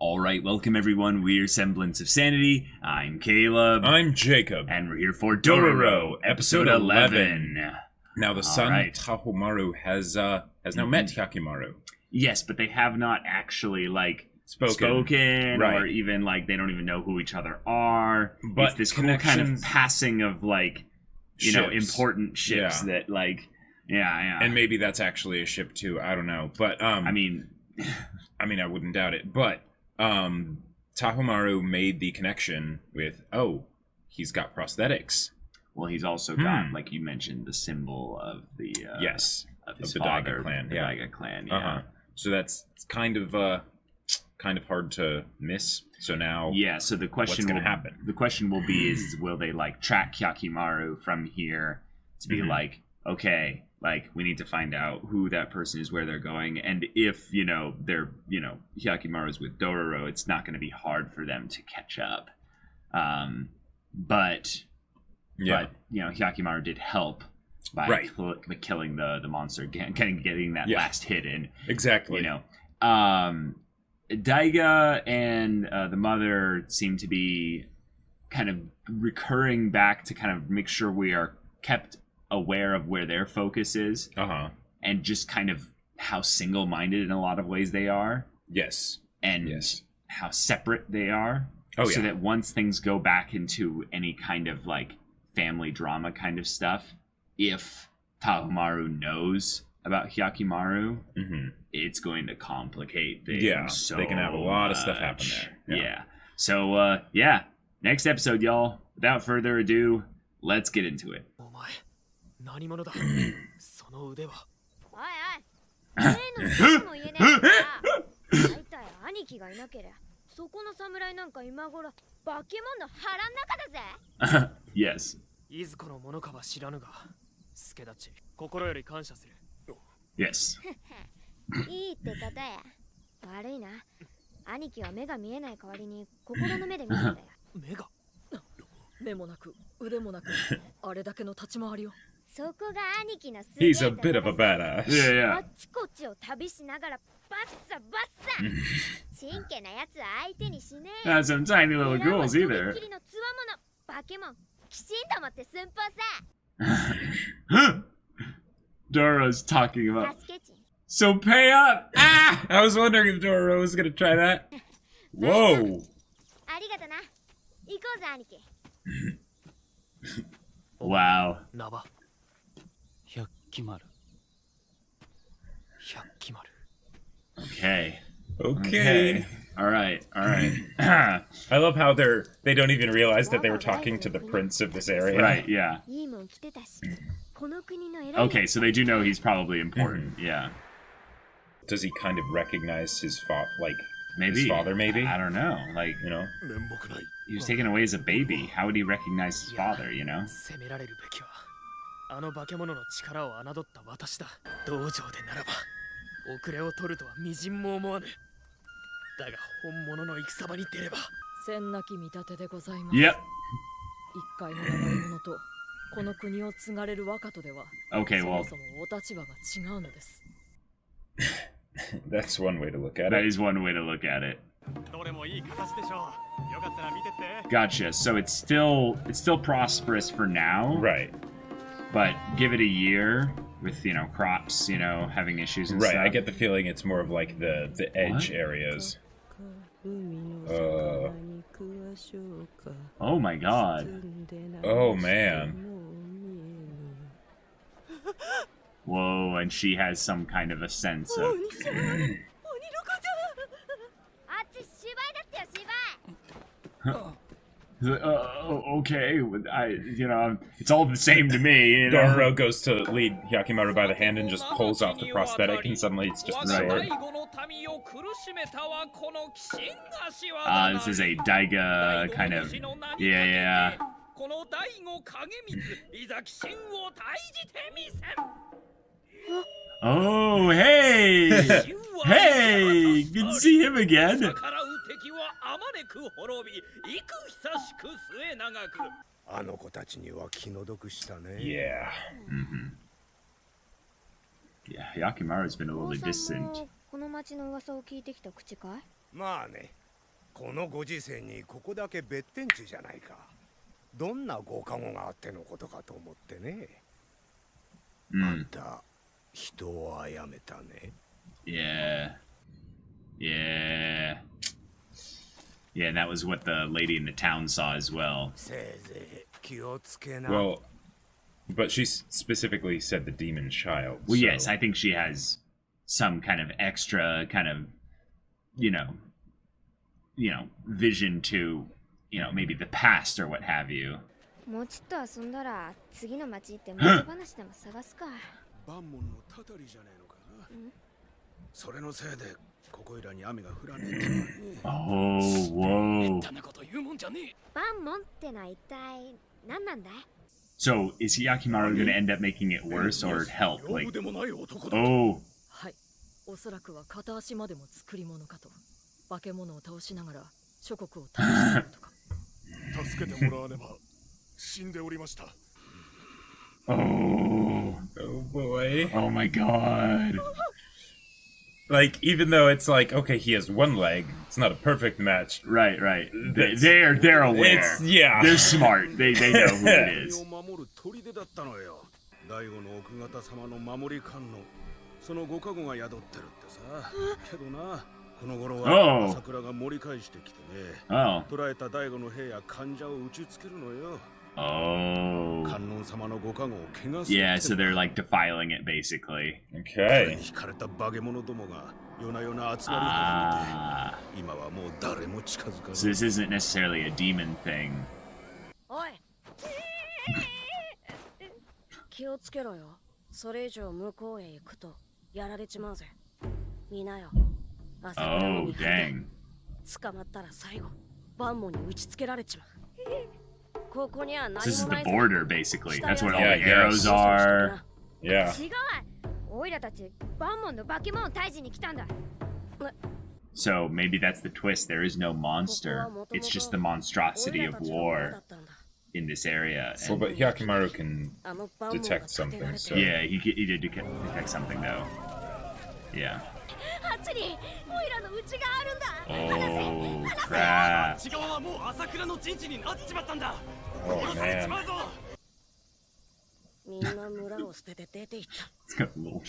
Alright, welcome everyone, we're Semblance of Sanity, I'm Caleb. I'm Jacob. And we're here for Dororo, episode 11. Now the son, Tahomaru, has now met Hyakkimaru. Yes, but they have not actually, spoken right. or even, they don't even know who each other are. But it's this whole kind of passing of, important ships that, yeah. And maybe that's actually a ship too, I don't know. But, I mean, I wouldn't doubt it, but... Tahomaru made the connection with, he's got prosthetics. Well, he's also got, like you mentioned, the symbol of the of his the father, Daigo clan. the Daigo clan. Yeah. So that's kind of hard to miss. So now, so the question what's going to happen? The question will be: will they track Hyakkimaru from here to be okay? We need to find out who that person is, where they're going, and if, they're, Hyakkimaru's with Dororo, it's not going to be hard for them to catch up. But Hyakkimaru did help by killing the monster, getting that last hit in. Exactly. Daiga and the mother seem to be kind of recurring back to kind of make sure we are kept aware of where their focus is, and just kind of how single-minded in a lot of ways they are. Yes. And how separate they are. So that once things go back into any kind of family drama kind of stuff, if Tahomaru knows about Hyakkimaru, it's going to complicate things. Yeah, so they can have a lot of stuff happen there. Yeah. So, next episode, y'all. Without further ado, let's get into it. 何者だその腕はおいおい例の話も言えねえから大体兄貴がいなけりゃそこの侍なんか今頃化け物の腹ん中だぜ Yes いずこのものかは知らぬが助立ち心より感謝する Yes いいって方や悪いな兄貴は目が見えない代わりに心の目で見るんだよ目が目もなく腕もなくあれだけの立ち回りをそこが兄貴のすげえ He's a bit of a badass. Yeah. あっちこっちを旅しながらバッサバッサちんけなやつ相手にしねえ Not some tiny little ghouls either きりのつわもの化け物きちんと持って寸法さ Dororo's talking about 助けちん So pay up! Ah! I was wondering if Dororo was gonna try that. Whoa! ありがとな行こうぜ兄貴 Wow 名はHyakkimaru Okay Alright I love how they don't even realize that they were talking to the prince of this area. Right, yeah いいもん来てたしこの国の偉い Okay, so they do know he's probably important, yeah Does he kind of recognize his Maybe. his father, maybe? I don't know, he was taken away as a baby. How would he recognize his father, 責められるべきはあの化け物の力を侮った私だ道場でならば遅れを取るとはみじんも思わぬだが本物の戦場に出れば千なき見立てでございます Yep 一介の名者とこの国を継がれる若とでは Okay, そ well もそもお立場が違うのです That's one way to look at That it. is one way to look at it どれもいい形でしょうよかったら見てって Gotcha, so it's still prosperous for now Right. But give it a year with, crops, having issues and Right, stuff I get the feeling it's more of the edge areas. Oh my god Oh man. Whoa, and she has some kind of a sense of あっち芝居だってよ芝居 okay, it's all the same to me. Dororo goes to lead Hyakkimaru by the hand and just pulls off the prosthetic, and suddenly it's just a sword. This is a Daiga kind of, yeah. Oh, hey! Hey! Good to see him again! Yeah. Yeah, Hyakkimaru's been a little distant. この町の噂を聞いてきた口かい？まあね、このご時世にここだけ別天地じゃないか。どんなご加護があってのことかと思ってね。あんた、人を殺めたね。Yeah. Yeah. Yeah, that was what the lady in the town saw as well. Well, but she specifically said the demon child. Well, so. yes, I think she has some kind of extra kind of, you know, vision to, maybe the past or what have you. もうちょっと遊んだら次の町行って物話でも探すか。バンモンのたたりじゃねえのかな。それのせいでここいらに雨が降らねえってのはね。Oh, whoa. バンモンってのは一体何なんだい？ So, is Hyakkimaru going to end up making it worse or help? Like, oh. はい。おそらくは片足までも作り物かと。化け物を倒しながら諸国を倒しているとか。助けてもらわねば死んでおりました。 Oh. Oh boy. Oh my god. Like, even though it's like, okay, he has one leg, it's not a perfect match. Right. They're aware. Yeah. They're smart. They know who it is. 大悟の奥方様の守り官のそのご加護が宿ってるってさ。けどな、この頃は朝倉が盛り返してきてね。捕らえた大悟の兵や患者を打ちつけるのよ。Oh. 観音様のご加護を怪我す Yeah, so they're like defiling it basically. Okay. 惹かれた化け物どもが夜な夜な集まり始めて、今はもう誰も近づかない。 So this isn't necessarily a demon thing. おい。気をつけろよ。それ以上向こうへ行くとやられちまうぜ。みなよ。朝倉の見張りで捕まったら最後バンモンに打ちつけられちまう。 This is the border, basically. That's what all the arrows are. Yeah. So maybe that's the twist. There is no monster. It's just the monstrosity of war in this area. Well, but Hyakkimaru can detect something, so... Yeah, he did detect something, though. Yeah. Oh, crap. Oh, man. It's got a little...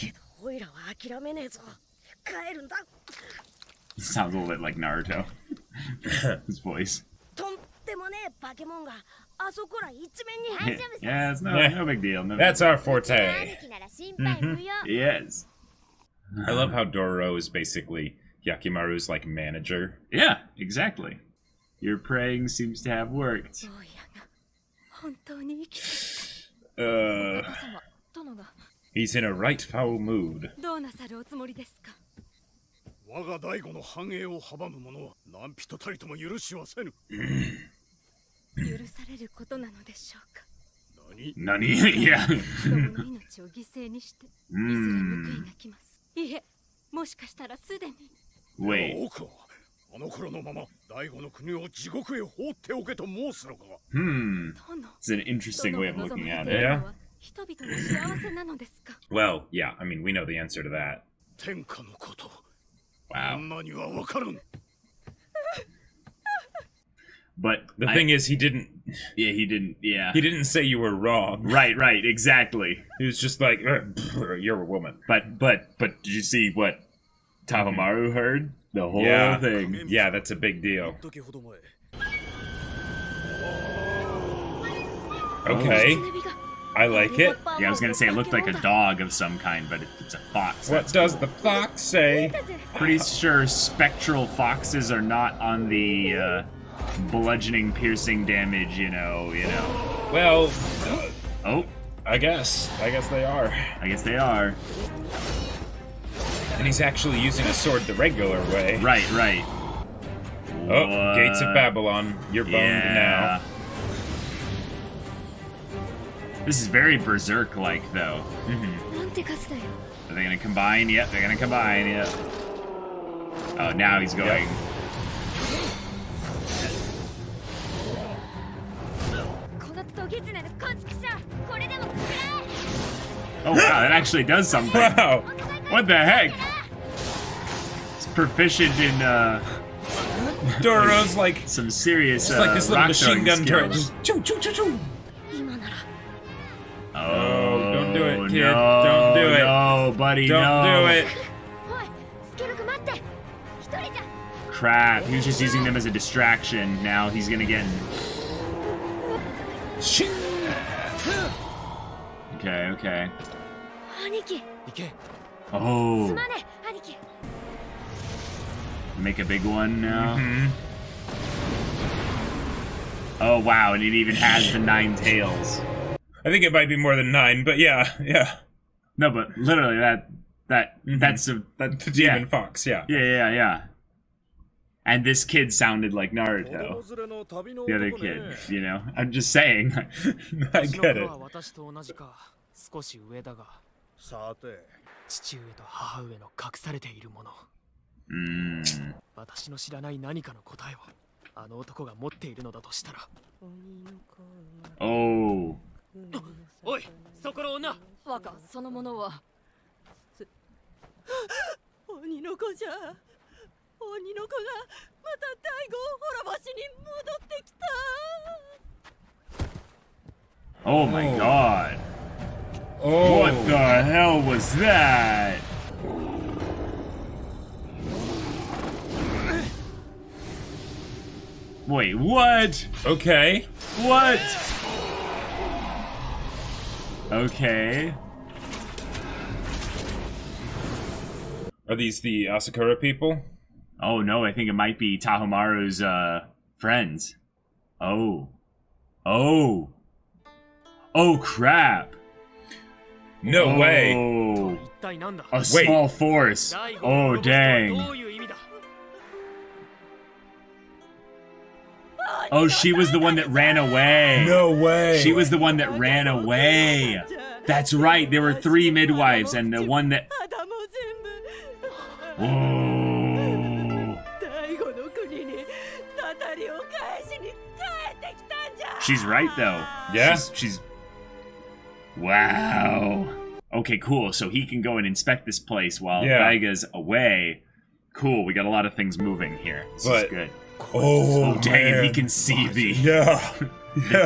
He sounds a little bit like Naruto. His voice. Yeah, it's no big deal. That's our forte. Yes. I love how Dororo is basically Hyakkimaru's like manager. Yeah, exactly. Your praying seems to have worked. He's in a right foul mood. 我が大悟の繁栄を阻む者は何人たりとも許しはせぬ。許されることなのでしょうか。何? Yeah. 子供の命を犠牲にしていずれ報いが来ます。いえ、もしかしたらすでに。Wait. 多くはあの頃のまま大悟の国を地獄へ放っておけと申すのか。It's an interesting way of looking at it. Yeah. 人々の幸せなのですか。 Well, yeah, I mean, we know the answer to that. 天下のこと。 Wow. 女にはわからん。 But the thing is, he didn't. Yeah, he didn't. Yeah, he didn't say you were wrong. Right, exactly. He was just like, "You're a woman." But did you see what Tahomaru heard? The whole thing. Yeah, that's a big deal. Okay, I like it. Yeah, I was gonna say it looked like a dog of some kind, but it's a fox. What does the fox say? Pretty sure spectral foxes are not on the bludgeoning, piercing damage. You know. Well. Oh. I guess they are. I guess they are. And he's actually using a sword the regular way. Right. Oh, what? Gates of Babylon. You're boned now. This is very Berserk-like, though. Are they gonna combine? Yep, they're gonna combine, yep. Oh, now he's going. Yep. Oh, wow, that actually does something. Wow. What the heck? It's proficient in, Dororo's like some serious. It's like this little machine gun turret. Just choo choo choo choo. Oh, don't do it, kid. No, don't do it. No, buddy, don't do it. Crap, he was just using them as a distraction. Now he's gonna get... Okay. Oh. Make a big one now. Oh, wow, and it even has the 9 tails. I think it might be more than 9, but yeah. No, but literally that's a demon fox, yeah. Yeah. And this kid sounded like Naruto. The other kid, you know? I'm just saying. I get it. さて父上と母上の隠されているもの私の知らない何かの答えをあの男が持っているのだとしたらおいそこの女若そのものは鬼の子じゃ鬼の子がまた大悟を滅ぼしに戻ってきた Oh my god. What the hell was that? Wait, what? Okay. What? Okay. Are these the Asakura people? Oh no, I think it might be Tahomaru's friends. Oh, crap. No way. A small force. Oh, dang. Oh, she was the one that ran away. No way. She was the one that ran away. That's right. There were 3 midwives, and the one that... Oh. She's right, though. Yeah. She's... Wow. Okay, cool. So he can go and inspect this place while Daiga's away. Cool. We got a lot of things moving here. This is good. Oh, dang man. it. He can see the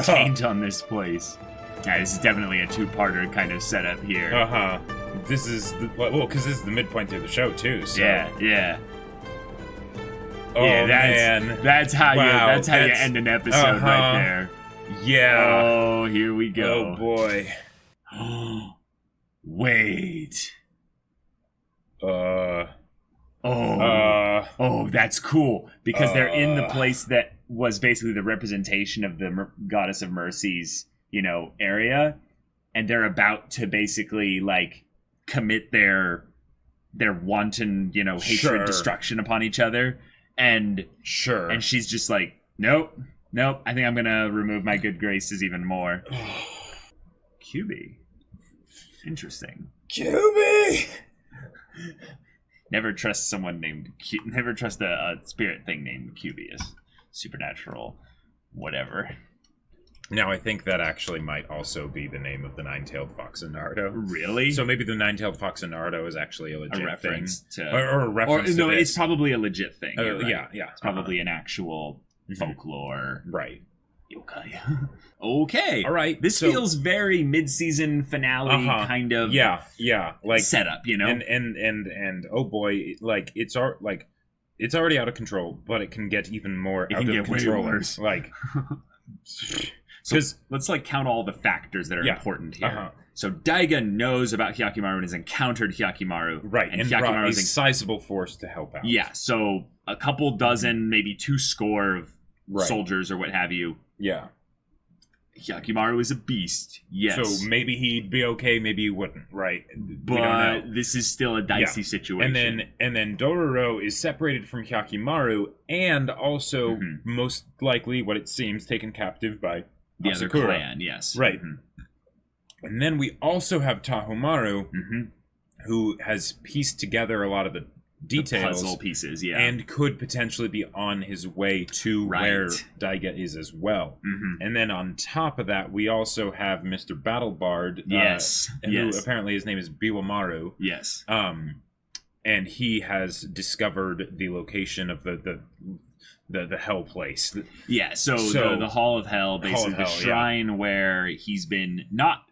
taint on this place. Yeah, this is definitely a 2-parter kind of setup here. Uh-huh. This is... because this is the midpoint through the show, too, so... Yeah. Oh, yeah, man. That's how you end an episode right there. Yeah. Oh, here we go. Oh, boy. Wait. Oh, that's cool. Because they're in the place that was basically the representation of the Goddess of Mercy's, area. And they're about to basically, commit their wanton, hatred, destruction upon each other. And she's just like, nope. I think I'm going to remove my good graces even more. QB. Interesting. QB! Never trust someone named never trust a spirit thing named Cubius. Supernatural, whatever. Now, I think that actually might also be the name of the nine-tailed fox in Naruto. Really? So maybe the nine-tailed fox in Naruto is actually a legit reference thing. To... Or a reference to this. It's probably a legit thing. Right. Yeah. It's probably an actual folklore. Right. Yokai. Okay. All right. This feels very mid-season finale kind of setup, And oh boy, it's already out of control, but it can get even more out of control. Worse. So let's count all the factors that are important here. So Daiga knows about Hyakkimaru and has encountered Hyakkimaru. Right, and Hyakkimaru is a sizable force to help out. Yeah, so a couple dozen, maybe 2 score of soldiers or what have you. Yeah. Hyakkimaru is a beast, yes. So maybe he'd be okay, maybe he wouldn't, right? But this is still a dicey situation. And then Dororo is separated from Hyakkimaru and also most likely, what it seems, taken captive by the Asakura. Other clan, yes. Right. And then we also have Tahomaru, who has pieced together a lot of the details. The puzzle pieces, and could potentially be on his way to where Daiga is as well. And then on top of that, we also have Mr. Battle Bard. Who apparently his name is Biwamaru. Yes. And he has discovered the location of the the hell place. Yeah, so the Hall of Hell, basically the shrine where he's been not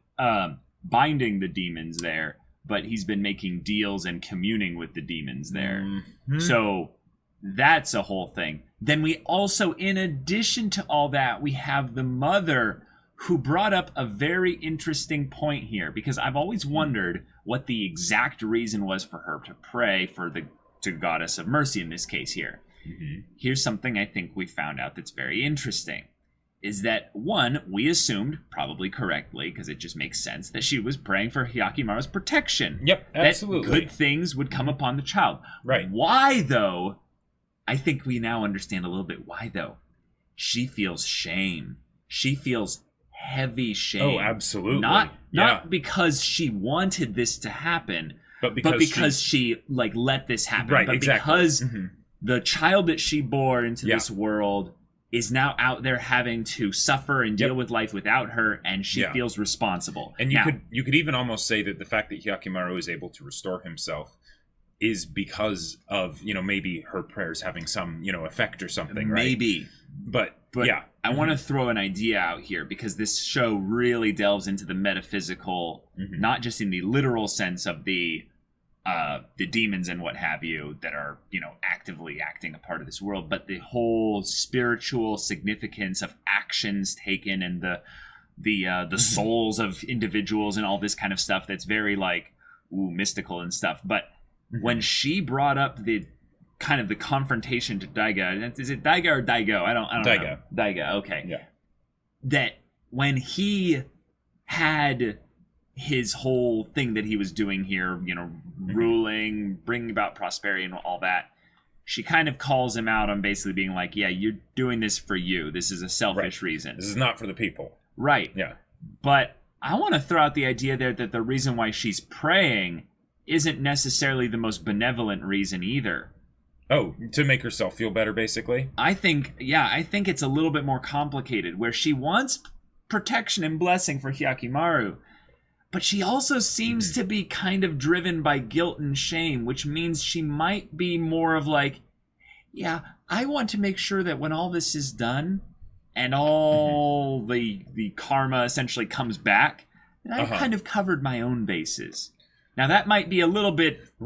binding the demons there, but he's been making deals and communing with the demons there. Mm-hmm. So that's a whole thing. Then we also, in addition to all that, we have the mother who brought up a very interesting point here, because I've always wondered what the exact reason was for her to pray to Goddess of Mercy in this case here. Mm-hmm. Here's something I think we found out that's very interesting, is that, one, we assumed, probably correctly, because it just makes sense, that she was praying for Hyakkimaru's protection. Yep, absolutely. That good things would come upon the child. Right. Why, though? I think we now understand a little bit why, though. She feels shame. She feels heavy shame. Oh, absolutely. Not because she wanted this to happen, but because she let this happen. Right, but exactly. Because the child that she bore into this world is now out there having to suffer and deal with life without her, and she feels responsible. And you could even almost say that the fact that Hyakkimaru is able to restore himself is because of, maybe her prayers having some, effect or something, right? Maybe. But yeah. I want to throw an idea out here, because this show really delves into the metaphysical, not just in the literal sense of the demons and what have you that are, actively acting a part of this world, but the whole spiritual significance of actions taken and the souls of individuals and all this kind of stuff that's very mystical and stuff. But when she brought up the kind of the confrontation to Daigo, is it Daigo or Daigo? I don't know. Daigo, okay. Yeah. That when he had his whole thing that he was doing here, ruling, bringing about prosperity and all that, she kind of calls him out on basically being like, yeah, you're doing this for you. This is a selfish reason. This is not for the people. Right. Yeah. But I want to throw out the idea there that the reason why she's praying isn't necessarily the most benevolent reason either. Oh, to make herself feel better, basically? I think it's a little bit more complicated, where she wants protection and blessing for Hyakkimaru, but she also seems to be kind of driven by guilt and shame, which means she might be more of I want to make sure that when all this is done and all the karma essentially comes back, that I've kind of covered my own bases. Now that might be a little bit a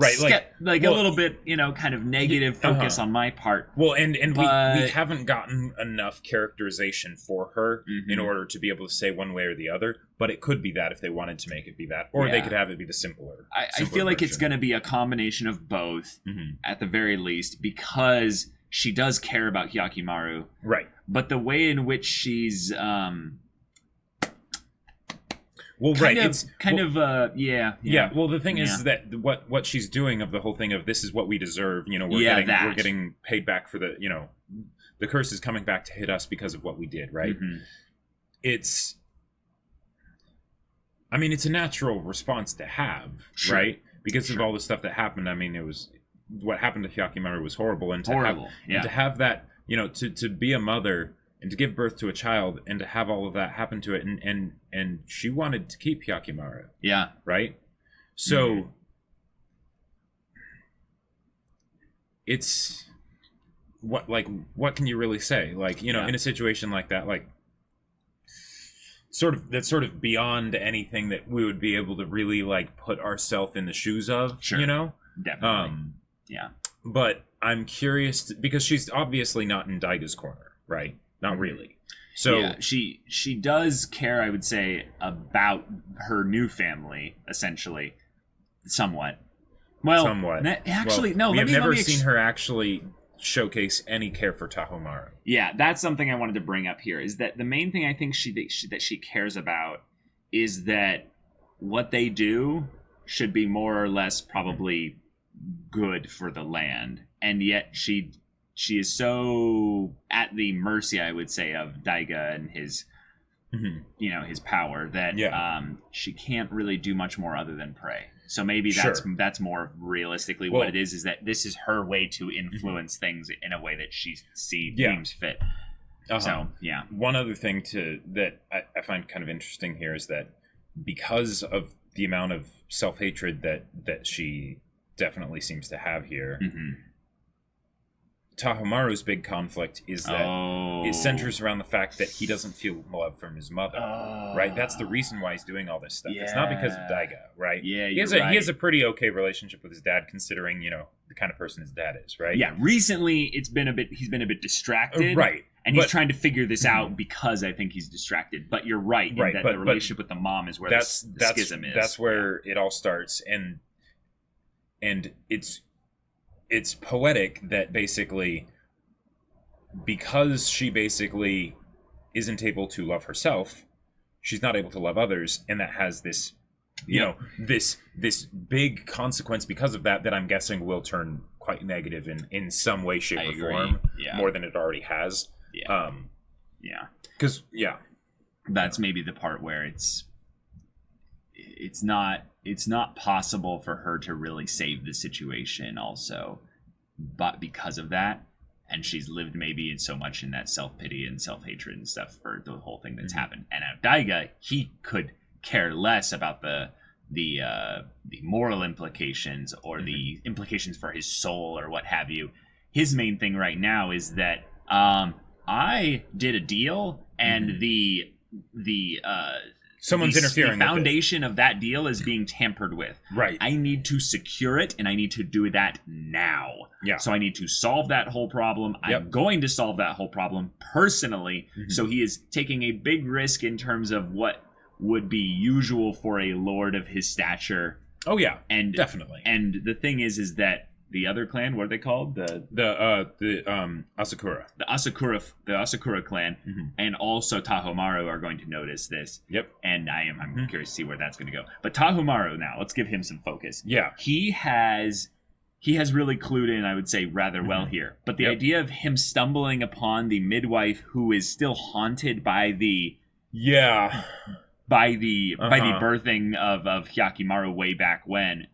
little bit, kind of negative focus on my part. Well, and we haven't gotten enough characterization for her in order to be able to say one way or the other. But it could be that if they wanted to make it be that, or they could have it be the simpler. I feel like it's going to be a combination of both, at the very least, because she does care about Hyakkimaru. Right. But the way in which she's Well, kind right. Of, it's kind of Yeah. Well, the thing is that what she's doing of the whole thing of this is what we deserve. We're getting paid back for the the curse is coming back to hit us because of what we did. Right. It's a natural response to have, right? Because of all the stuff that happened. It was what happened to Hyakkimaru was horrible, and to have that, to be a mother and to give birth to a child and to have all of that happen to it, and she wanted to keep Hyakkimaru. Yeah. Right? So it's what can you really say? In a situation like that, that's sort of beyond anything that we would be able to really put ourselves in the shoes of, Definitely. Yeah. But I'm curious because she's obviously not in Daiga's corner, right? Not really. So yeah, she does care, I would say, about her new family, essentially, somewhat. Well, somewhat. No. We have never seen her actually showcase any care for Tahomaru. Yeah, that's something I wanted to bring up here. Is that the main thing I think that she cares about is that what they do should be more or less probably good for the land, and yet she is so at the mercy, I would say, of Daiga and his his power that she can't really do much more other than pray. So maybe that's more realistically what it is that this is her way to influence things in a way that she deems fit. So yeah. One other thing that I find kind of interesting here is that because of the amount of self-hatred that she definitely seems to have here, Tahomaru's big conflict is that it centers around the fact that he doesn't feel love from his mother, right? That's the reason why he's doing all this stuff. Yeah. It's not because of Daigo, right? Yeah, he has a pretty okay relationship with his dad, considering, you know, the kind of person his dad is, right? Yeah, recently he's been a bit distracted, right? And he's trying to figure this out because I think he's distracted. But you're right, that the relationship with the mom is where the schism is. That's where it all starts, and it's poetic that basically, because she basically isn't able to love herself, she's not able to love others, and that has this, you know, this big consequence because of that I'm guessing will turn quite negative in some way, shape, or form, more than it already has. Because that's maybe the part where it's not possible for her to really save the situation also, but because of that, and she's lived maybe in so much in that self-pity and self-hatred and stuff for the whole thing that's happened. And Daiga, he could care less about the moral implications or the implications for his soul or what have you. His main thing right now is that I did a deal, and someone's interfering. The foundation of that deal is being tampered with. Right. I need to secure it, and I need to do that now. Yeah. So I need to solve that whole problem. Yep. I'm going to solve that whole problem personally. So he is taking a big risk in terms of what would be usual for a lord of his stature. Oh yeah, and definitely. And the thing is that the other clan, what are they called? The Asakura. The Asakura clan, and also Tahomaru are going to notice this. Yep. And I'm curious to see where that's going to go. But Tahomaru, now let's give him some focus. Yeah. He has really clued in, I would say, rather well here. But the idea of him stumbling upon the midwife who is still haunted by the birthing of Hyakkimaru way back when.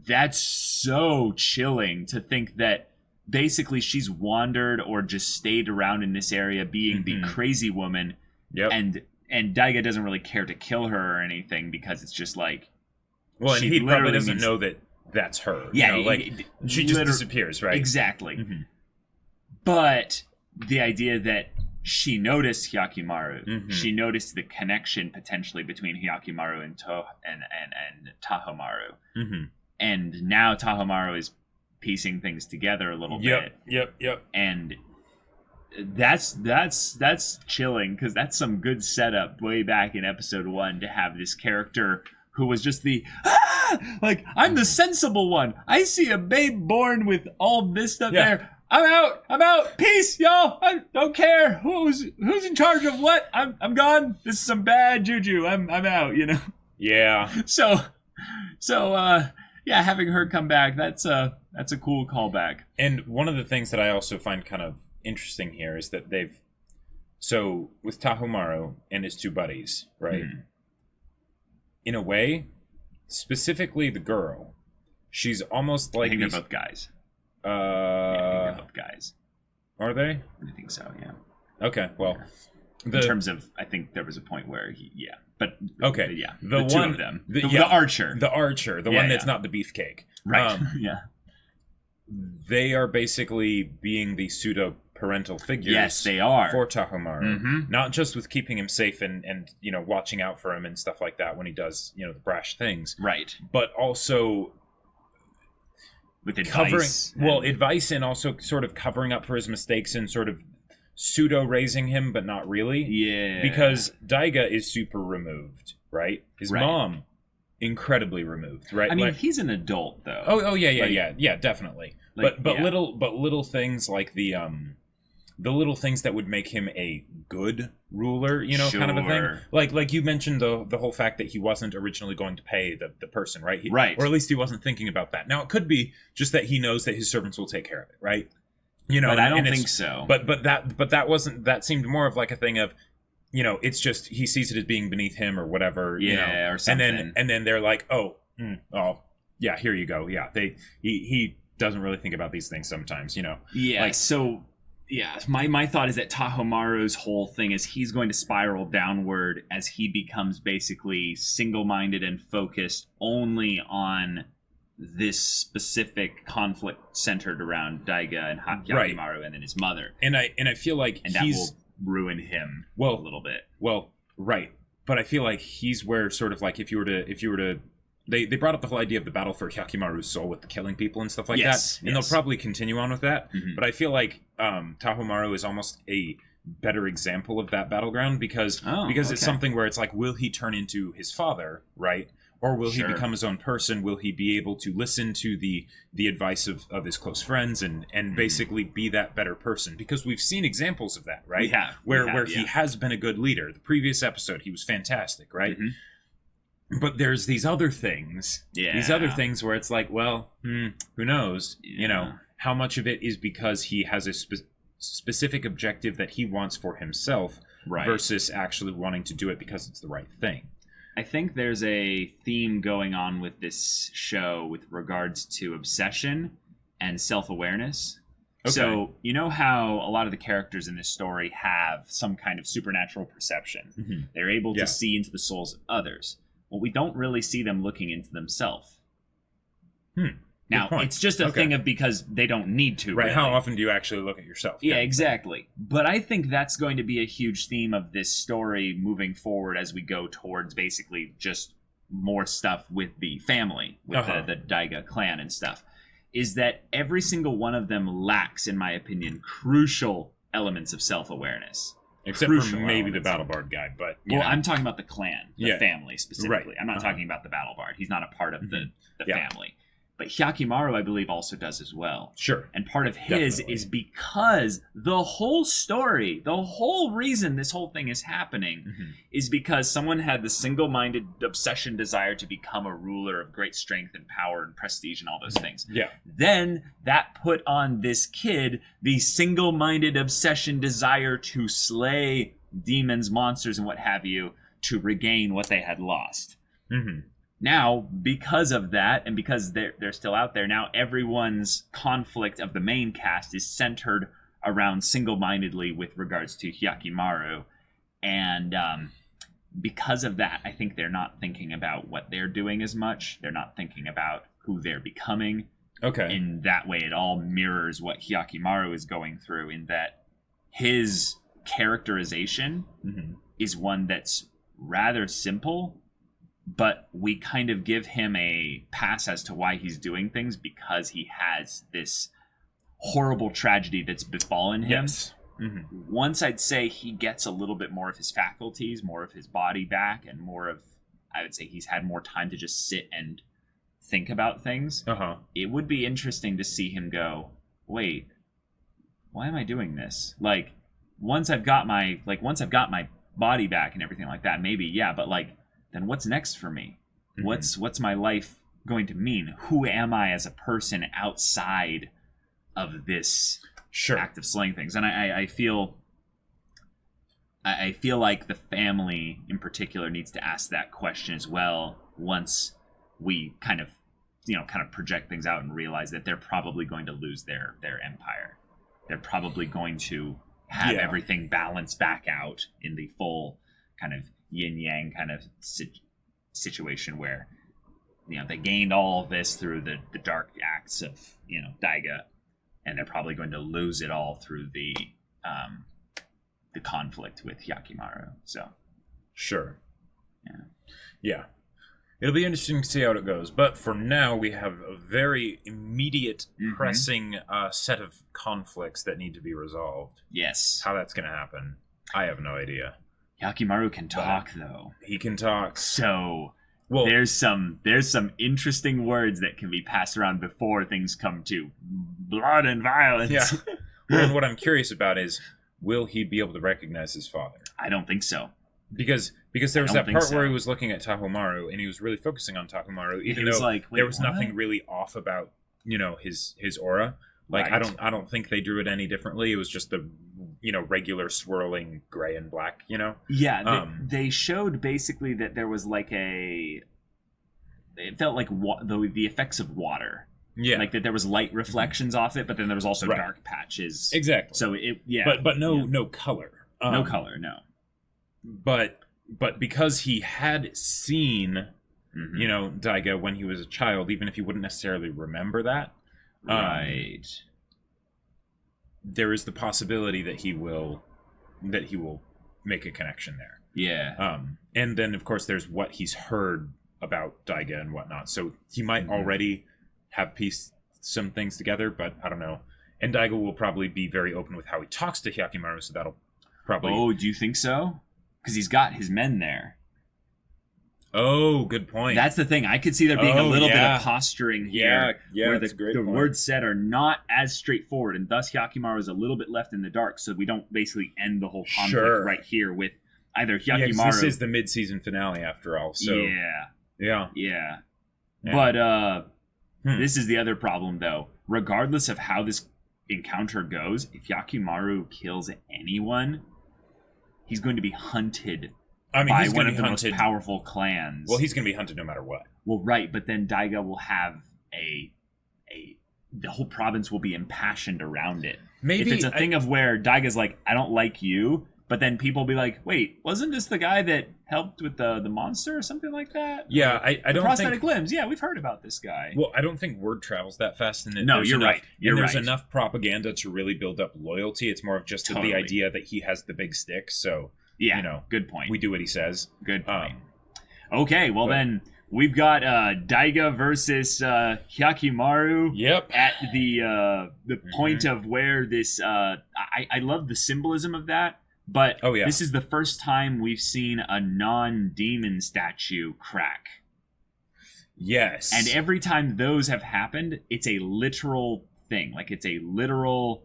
That's so chilling to think that basically she's wandered or just stayed around in this area being the crazy woman. And Daiga doesn't really care to kill her or anything because it's just like, well, and he probably doesn't know that that's her. Yeah, you know, like she just disappears, right? Exactly. But the idea that she noticed Hyakkimaru. She noticed the connection potentially between Hyakkimaru and Tahomaru. And now Tahomaru is piecing things together a little bit. Yep. And that's chilling, because that's some good setup way back in episode 1 to have this character who was just like, I'm the sensible one. I see a babe born with all this stuff there. I'm out. Peace, y'all. I don't care who's in charge of what. I'm gone. This is some bad juju. I'm out, you know. Yeah. So having her come back, that's a cool callback. And one of the things that I also find kind of interesting here is that with Tahomaru and his two buddies, right? In a way, specifically the girl, she's almost like I think they're both guys. I think they're both guys. Are they? I think so, yeah. Okay, well. In terms of, I think there was a point where okay. Yeah. The two one, of them. The archer. The archer. The one that's not the beefcake. Right. They are basically being the pseudo-parental figures. Yes, they are. For Tahomaru. Not just with keeping him safe and watching out for him and stuff like that when he does, the brash things. Right. But also with advice. Advice, and also sort of covering up for his mistakes and sort of pseudo-raising him, but not really. Yeah. Because Daiga is super removed, right? His mom, incredibly removed, right? I mean, he's an adult, though. Oh, yeah, definitely. Little things like the little things that would make him a good ruler, kind of a thing. Like you mentioned the whole fact that he wasn't originally going to pay the person, right? Right. Or at least he wasn't thinking about that. Now, it could be just that he knows that his servants will take care of it, right? But I don't think so. But that wasn't. That seemed more of like a thing of, it's just he sees it as being beneath him or whatever. Or something. And then they're like, yeah, here you go. Yeah, he doesn't really think about these things sometimes, Yeah. So yeah, my thought is that Tahomaru's whole thing is he's going to spiral downward as he becomes basically single-minded and focused only on this specific conflict centered around Daiga and Hyakkimaru and then his mother. And I feel like that will ruin him a little bit. Well, right. But I feel like he's where sort of like if you were to they brought up the whole idea of the battle for Hyakkimaru's soul with the killing people and stuff like that. And they'll probably continue on with that. Mm-hmm. But I feel like Tahomaru is almost a better example of that battleground because it's something where it's like, will he turn into his father, right? Or will he become his own person? Will he be able to listen to the advice of his close friends and basically be that better person? Because we've seen examples of that, right? Where he has been a good leader. The previous episode, he was fantastic, right? Mm-hmm. But there's these other things. Yeah. These other things where it's like, well, who knows? Yeah. You know, how much of it is because he has a specific objective that he wants for himself versus actually wanting to do it because it's the right thing. I think there's a theme going on with this show with regards to obsession and self-awareness. Okay. So, you know how a lot of the characters in this story have some kind of supernatural perception. Mm-hmm. They're able to see into the souls of others. Well, we don't really see them looking into themselves. Now, it's just a thing of because they don't need to. Right. Really. How often do you actually look at yourself? Yeah, exactly. But I think that's going to be a huge theme of this story moving forward as we go towards basically just more stuff with the family, with the Daiga clan and stuff, is that every single one of them lacks, in my opinion, crucial elements of self-awareness. Except for maybe the Battle Bard guy, but... I'm talking about the clan, the family specifically. Right. I'm not talking about the Battle Bard. He's not a part of the family. But Hyakkimaru, I believe, also does as well. Sure. And part of his is because the whole story, the whole reason this whole thing is happening is because someone had the single-minded obsession desire to become a ruler of great strength and power and prestige and all those things. Yeah. Then that put on this kid the single-minded obsession desire to slay demons, monsters, and what have you to regain what they had lost. Mm-hmm. Now, because of that, and because they're still out there, now everyone's conflict of the main cast is centered around single-mindedly with regards to Hyakkimaru. And because of that, I think they're not thinking about what they're doing as much. They're not thinking about who they're becoming. Okay. In that way, it all mirrors what Hyakkimaru is going through, in that his characterization is one that's rather simple, but we kind of give him a pass as to why he's doing things because he has this horrible tragedy that's befallen him. Yes. Mm-hmm. Once I'd say he gets a little bit more of his faculties, more of his body back, and more of, I would say he's had more time to just sit and think about things. It would be interesting to see him go, wait, why am I doing this? Like, once I've got my body back and everything like that, maybe, but like, then what's next for me? Mm-hmm. What's my life going to mean? Who am I as a person outside of this act of slaying things? And I feel like the family in particular needs to ask that question as well once we kind of project things out and realize that they're probably going to lose their empire. They're probably going to have everything balanced back out in the full kind of yin-yang kind of situation where, they gained all of this through the dark acts of, Daiga, and they're probably going to lose it all through the conflict with Hyakkimaru. So, sure. Yeah. It'll be interesting to see how it goes. But for now, we have a very immediate, pressing set of conflicts that need to be resolved. Yes. How that's going to happen, I have no idea. Hyakkimaru can talk, though. He can talk. So there's some interesting words that can be passed around before things come to blood and violence. Yeah. And what I'm curious about is, will he be able to recognize his father? I don't think so. Because there was that part where he was looking at Tahomaru and he was really focusing on Tahomaru, even though there was nothing really off about his aura. Like I don't think they drew it any differently. It was just the regular swirling gray and black. Yeah, they showed basically that there was like it felt like the effects of water. Yeah, like that there was light reflections off it, but then there was also dark patches. Exactly. So but no color. No color, no. But because he had seen you know, Daigo when he was a child, even if he wouldn't necessarily remember that. Right. There is the possibility that he will make a connection there. Yeah. And then of course there's what he's heard about Daiga and whatnot. So he might already have pieced some things together, but I don't know. And Daigo will probably be very open with how he talks to Hyakkimaru, so that'll probably... Oh, do you think so? Because he's got his men there. Oh, good point. That's the thing. I could see there being a little bit of posturing here, where the words said are not as straightforward, and thus Hyakkimaru is a little bit left in the dark, so we don't basically end the whole conflict right here with either Hyakkimaru... Yeah, this is the mid-season finale, after all, so... Yeah. But this is the other problem, though. Regardless of how this encounter goes, if Hyakkimaru kills anyone, he's going to be hunted by one of the most powerful clans. Well, he's going to be hunted no matter what. Well, right, but then Daiga will have the whole province will be impassioned around it. Maybe if it's a thing of where Daiga's like, I don't like you, but then people will be like, wait, wasn't this the guy that helped with the monster or something like that? Yeah, I don't think... Prosthetic limbs, yeah, we've heard about this guy. Well, I don't think word travels that fast. And no, you're right. There's enough propaganda to really build up loyalty. It's more of just the idea that he has the big stick, so... Yeah, you know, good point. We do what he says. Good point. Okay, well then we've got Daiga versus Hyakkimaru. Yep. At the point of where this I love the symbolism of that, but this is the first time we've seen a non-demon statue crack. Yes. And every time those have happened, it's a literal thing. Like it's a literal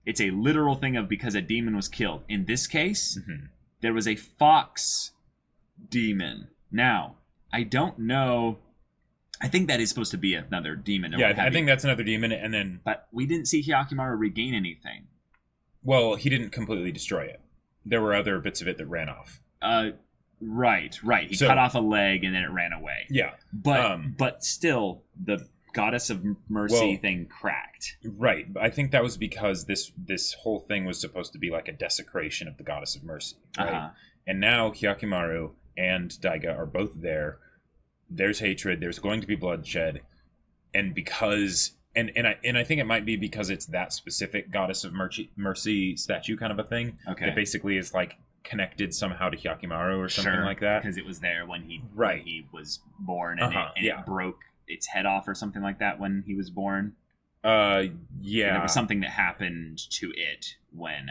thing of because a demon was killed. In this case, there was a fox demon. Now, I don't know. I think that is supposed to be another demon. Yeah, I think that's another demon, and then... But we didn't see Hyakkimaru regain anything. Well, he didn't completely destroy it. There were other bits of it that ran off. Right. He cut off a leg, and then it ran away. Yeah. But still, the Goddess of Mercy thing cracked. Right. I think that was because this whole thing was supposed to be like a desecration of the Goddess of Mercy. Right? And now Hyakkimaru and Daiga are both there. There's hatred. There's going to be bloodshed. And because... And I think it might be because it's that specific Goddess of Mercy statue kind of a thing. Okay. That basically is like connected somehow to Hyakkimaru or something like that. Because it was there when he was born and, it broke its head off or something like that when he was born. Yeah. There was something that happened to it when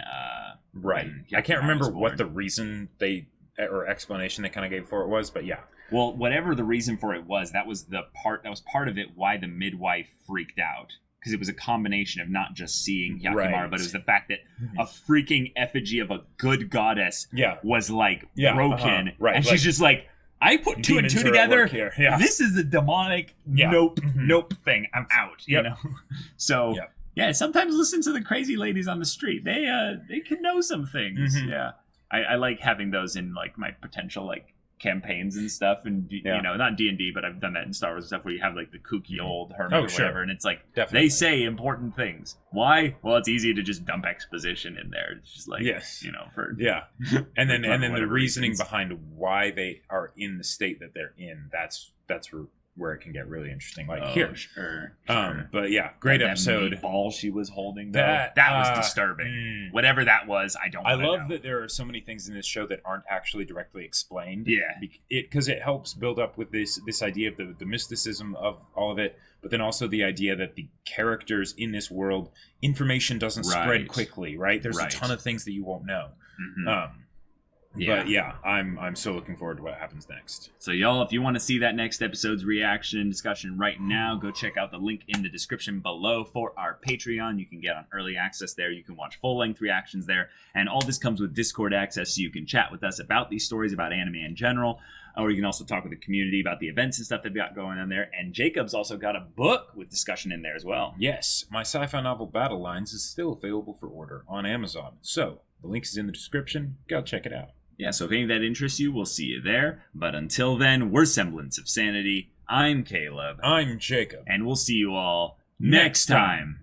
when I can't remember what the reason or explanation they kind of gave for it was, but yeah. Well, whatever the reason for it was, that was part of it why the midwife freaked out. Because it was a combination of not just seeing Hyakkimaru, but it was the fact that a freaking effigy of a good goddess was like broken. And she's just like, I put two and two together. This is a demonic nope thing. I'm out. You know? So sometimes listen to the crazy ladies on the street. They can know some things. Yeah. I like having those in like my potential like campaigns and stuff, and you know, not D&D, but I've done that in Star Wars and stuff where you have like the kooky old hermit or whatever, and it's like they say important things. Why? Well, it's easy to just dump exposition in there. It's just like you know, for and then the reasoning behind why they are in the state that they're in. That's where it can get really interesting. Like here, sure. But yeah, great episode. That ball she was holding, that was disturbing. Whatever that was, I love that there are so many things in this show that aren't actually directly explained. Yeah, because it helps build up with this idea of the mysticism of all of it, but then also the idea that the characters in this world, information doesn't spread quickly. Right? There's a ton of things that you won't know. But yeah, I'm so looking forward to what happens next. So y'all, if you want to see that next episode's reaction and discussion right now, go check out the link in the description below for our Patreon. You can get on early access there. You can watch full-length reactions there. And all this comes with Discord access, so you can chat with us about these stories, about anime in general. Or you can also talk with the community about the events and stuff they've got going on there. And Jacob's also got a book with discussion in there as well. Yes, my sci-fi novel Battle Lines is still available for order on Amazon. So the link is in the description. Go check it out. Yeah, so if any of that interests you, we'll see you there. But until then, we're Semblance of Sanity. I'm Caleb. I'm Jacob. And we'll see you all next time.